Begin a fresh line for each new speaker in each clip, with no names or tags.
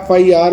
FIR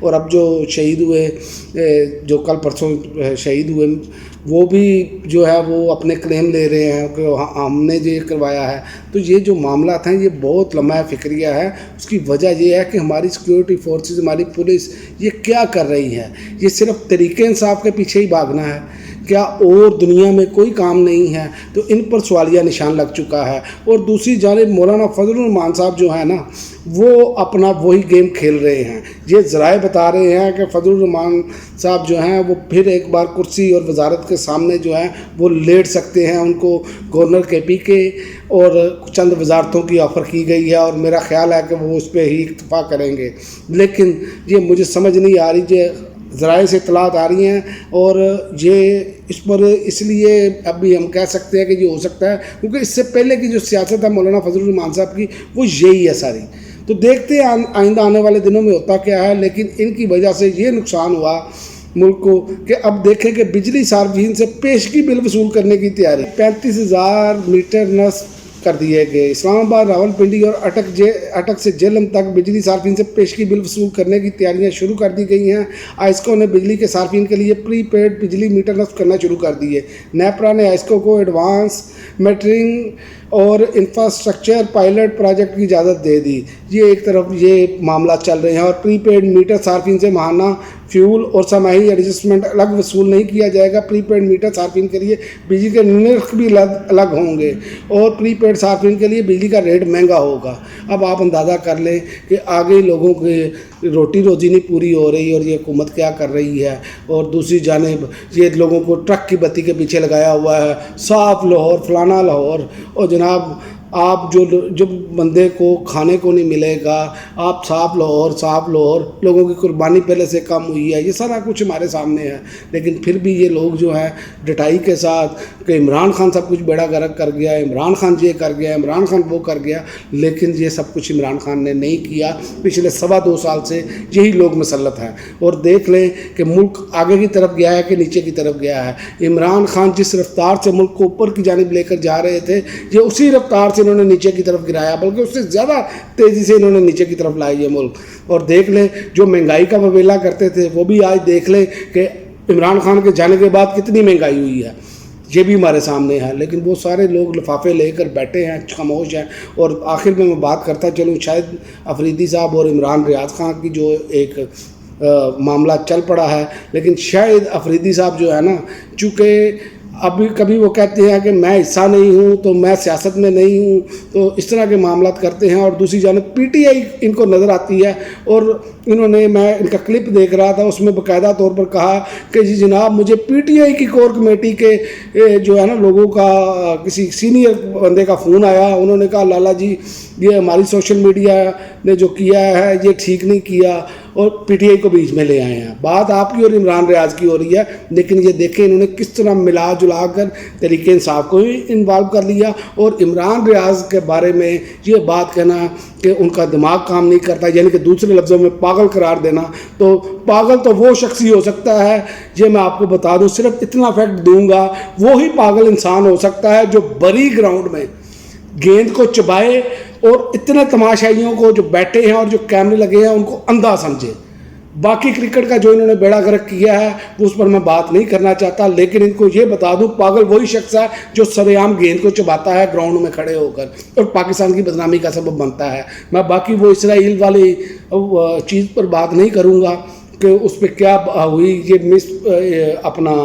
اور اب جو شہید ہوئے, جو کل پرسوں شہید ہوئے, وہ بھی جو ہے وہ اپنے کلیم لے رہے ہیں کہ ہم نے یہ کروایا ہے. تو یہ جو معاملات ہیں یہ بہت لمحہ فکریہ ہے. اس کی وجہ یہ ہے کہ ہماری سیکیورٹی فورسز, ہماری پولیس یہ کیا کر رہی ہے؟ یہ صرف طریقے انصاف کے پیچھے ہی بھاگنا ہے کیا اور دنیا میں کوئی کام نہیں ہے؟ تو ان پر سوالیہ نشان لگ چکا ہے. اور دوسری جانب مولانا فضل الرحمان صاحب جو ہیں نا, وہ اپنا وہی گیم کھیل رہے ہیں. یہ ذرائع بتا رہے ہیں کہ فضل الرحمان صاحب جو ہیں وہ پھر ایک بار کرسی اور وزارت کے سامنے جو ہے وہ لیٹ سکتے ہیں. ان کو گورنر کے پی کے اور چند وزارتوں کی آفر کی گئی ہے, اور میرا خیال ہے کہ وہ اس پہ ہی اکتفا کریں گے. لیکن یہ مجھے سمجھ نہیں آ رہی, یہ ذرائع سے اطلاعات آ رہی ہیں, اور یہ اس پر اس لیے اب بھی ہم کہہ سکتے ہیں کہ یہ ہو سکتا ہے کیونکہ اس سے پہلے کی جو سیاست ہے مولانا فضل الرحمان صاحب کی وہ یہی ہے ساری. تو دیکھتے ہیں آئندہ آنے والے دنوں میں ہوتا کیا ہے. لیکن ان کی وجہ سے یہ نقصان ہوا ملک کو کہ اب دیکھیں کہ بجلی صارفین سے پیشگی بل وصول کرنے کی تیاری. 35,000 میٹر نصب کر دیے گئے. اسلام آباد, راولپنڈی اور اٹک سے جہلم تک بجلی صارفین سے پیشگی بل وصول کرنے کی تیاریاں شروع کر دی گئی ہیں. آئسکو نے بجلی کے صارفین کے لیے پری پیڈ بجلی میٹر نصب کرنا شروع کر دیے. نیپرا نے آئسکو کو ایڈوانس میٹرنگ اور انفراسٹرکچر پائلٹ پروجیکٹ کی اجازت دے دی. یہ ایک طرف یہ معاملات چل رہے ہیں, اور پری پیڈ میٹر صارفین سے ماہانہ فیول اور سماہی ایڈجسٹمنٹ الگ وصول نہیں کیا جائے گا. پری پیڈ میٹر صارفین کے لیے بجلی کے نرخ بھی الگ ہوں گے, اور پری پیڈ صارفین کے لیے بجلی کا ریٹ مہنگا ہوگا. اب آپ اندازہ کر لیں کہ آگے لوگوں کے روٹی روزی نہیں پوری ہو رہی, اور یہ حکومت کیا کر رہی ہے. اور دوسری جانب یہ لوگوں کو ٹرک کی بتی کے پیچھے لگایا ہوا ہے, صاف لاہور فلانا لاہور. اور جناب آپ جو بندے کو کھانے کو نہیں ملے گا, آپ صاف لاہور, لوگوں کی قربانی پہلے سے کم ہوئی ہے, یہ سارا کچھ ہمارے سامنے ہے. لیکن پھر بھی یہ لوگ جو ہیں ڈٹائی کے ساتھ کہ عمران خان سب کچھ بیڑا گرک کر گیا, عمران خان یہ کر گیا, عمران خان وہ کر گیا. لیکن یہ سب کچھ عمران خان نے نہیں کیا. پچھلے 2.25 سال سے یہی لوگ مسلط ہیں. اور دیکھ لیں کہ ملک آگے کی طرف گیا ہے کہ نیچے کی طرف گیا ہے. عمران خان جس رفتار سے ملک کو اوپر کی جانب لے کر جا رہے تھے, یہ اسی رفتار سے انہوں نے نیچے کی طرف گرایا, بلکہ اس سے زیادہ تیزی سے انہوں نے نیچے کی طرف لایا یہ ملک. اور دیکھ لیں جو مہنگائی کا وبیلا کرتے تھے وہ بھی آج دیکھ لیں کہ عمران خان کے جانے کے بعد کتنی مہنگائی ہوئی ہے, یہ بھی ہمارے سامنے ہے. لیکن وہ سارے لوگ لفافے لے کر بیٹھے ہیں, خاموش ہیں. اور آخر میں بات کرتا چلوں, شاید افریدی صاحب اور عمران ریاض خان کی جو ایک معاملہ چل پڑا ہے, لیکن شاید افریدی صاحب جو ہے نا, چونکہ ابھی کبھی وہ کہتے ہیں کہ میں حصہ نہیں ہوں تو میں سیاست میں نہیں ہوں, تو اس طرح کے معاملات کرتے ہیں. اور دوسری جانب پی ٹی آئی ان کو نظر آتی ہے, اور انہوں نے, میں ان کا کلپ دیکھ رہا تھا, اس میں باقاعدہ طور پر کہا کہ جی جناب مجھے پی ٹی آئی کی کور کمیٹی کے جو ہے نا لوگوں کا کسی سینئر بندے کا فون آیا. انہوں نے کہا لالا جی یہ ہماری سوشل میڈیا نے جو کیا ہے یہ ٹھیک نہیں کیا, اور پی ٹی آئی کو بیچ میں لے آئے ہیں. بات آپ کی اور عمران ریاض کی ہو رہی ہے, لیکن یہ دیکھیں انہوں نے کس طرح ملا جلا کر تحریک انصاف کو ہی انوالو کر لیا. اور عمران ریاض کے بارے میں یہ بات کہنا کہ ان کا دماغ کام نہیں کرتا, یعنی کہ دوسرے لفظوں میں پاگل قرار دینا, تو پاگل تو وہ شخص ہی ہو سکتا ہے, یہ میں آپ کو بتا دوں, صرف اتنا فیکٹ دوں گا, وہی پاگل انسان ہو سکتا ہے جو بری گراؤنڈ میں گیند کو چبائے اور اتنے تماشائیوں کو جو بیٹھے ہیں اور جو کیمرے لگے ہیں ان کو اندھا سمجھے. باقی کرکٹ کا جو انہوں نے بیڑا گرک کیا ہے وہ اس پر میں بات نہیں کرنا چاہتا, لیکن ان کو یہ بتا دوں پاگل وہی شخص ہے جو سر عام گیند کو چباتا ہے گراؤنڈ میں کھڑے ہو کر اور پاکستان کی بدنامی کا سبب بنتا ہے. میں باقی وہ اسرائیل والی چیز پر بات نہیں کروں گا کہ اس پہ کیا ہوئی, یہ اپنا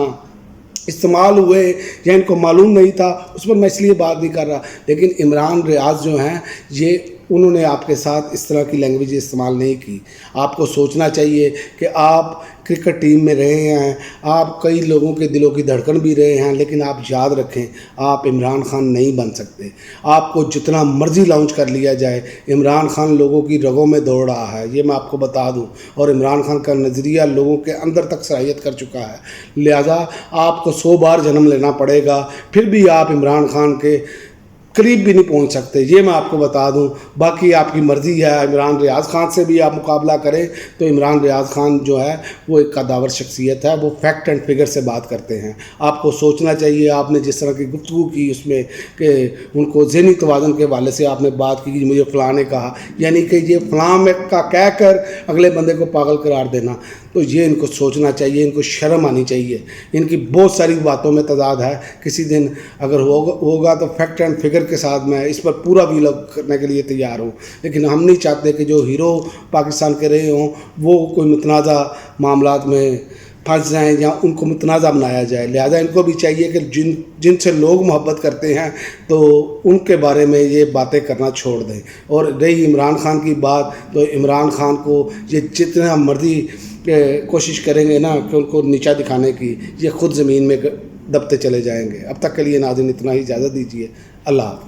استعمال ہوئے یا ان کو معلوم نہیں تھا, اس پر میں اس لیے بات نہیں کر رہا. لیکن عمران ریاض جو ہیں یہ انہوں نے آپ کے ساتھ اس طرح کی لینگویج استعمال نہیں کی. آپ کو سوچنا چاہیے کہ آپ کرکٹ ٹیم میں رہے ہیں, آپ کئی لوگوں کے دلوں کی دھڑکن بھی رہے ہیں, لیکن آپ یاد رکھیں آپ عمران خان نہیں بن سکتے. آپ کو جتنا مرضی لانچ کر لیا جائے, عمران خان لوگوں کی رگوں میں دوڑ رہا ہے, یہ میں آپ کو بتا دوں, اور عمران خان کا نظریہ لوگوں کے اندر تک صلاحیت کر چکا ہے. لہذا آپ کو 100 بار جنم لینا پڑے گا, پھر بھی آپ عمران خان کے قریب بھی نہیں پہنچ سکتے، یہ میں آپ کو بتا دوں۔ باقی آپ کی مرضی ہے، عمران ریاض خان سے بھی آپ مقابلہ کریں تو عمران ریاض خان جو ہے وہ ایک قداور شخصیت ہے، وہ فیکٹ اینڈ فگر سے بات کرتے ہیں۔ آپ کو سوچنا چاہیے، آپ نے جس طرح کی گفتگو کی اس میں کہ ان کو ذہنی توازن کے حوالے سے آپ نے بات کی، مجھے فلاں نے کہا، یعنی کہ یہ فلاں میں کا کہہ کر اگلے بندے کو پاگل قرار دینا، تو یہ ان کو سوچنا چاہیے، ان کو شرم آنی چاہیے۔ ان کی بہت ساری باتوں میں تضاد ہے، کسی دن اگر ہوگا تو فیکٹ اینڈ فگر کے ساتھ میں اس پر پورا ویلاگ کرنے کے لیے تیار ہوں، لیکن ہم نہیں چاہتے کہ جو ہیرو پاکستان کے رہے ہوں وہ کوئی متنازع معاملات میں پھنس جائیں یا ان کو متنازع بنایا جائے۔ لہذا ان کو بھی چاہیے کہ جن سے لوگ محبت کرتے ہیں تو ان کے بارے میں یہ باتیں کرنا چھوڑ دیں۔ اور رہی عمران خان کی بات، تو عمران خان کو یہ جتنا مرضی کوشش کریں گے نا کہ ان کو نیچا دکھانے کی، یہ خود زمین میں دبتے چلے جائیں گے۔ اب تک کے لیے ناظرین اتنا ہی، اجازت دیجیے، اللہ حافظ۔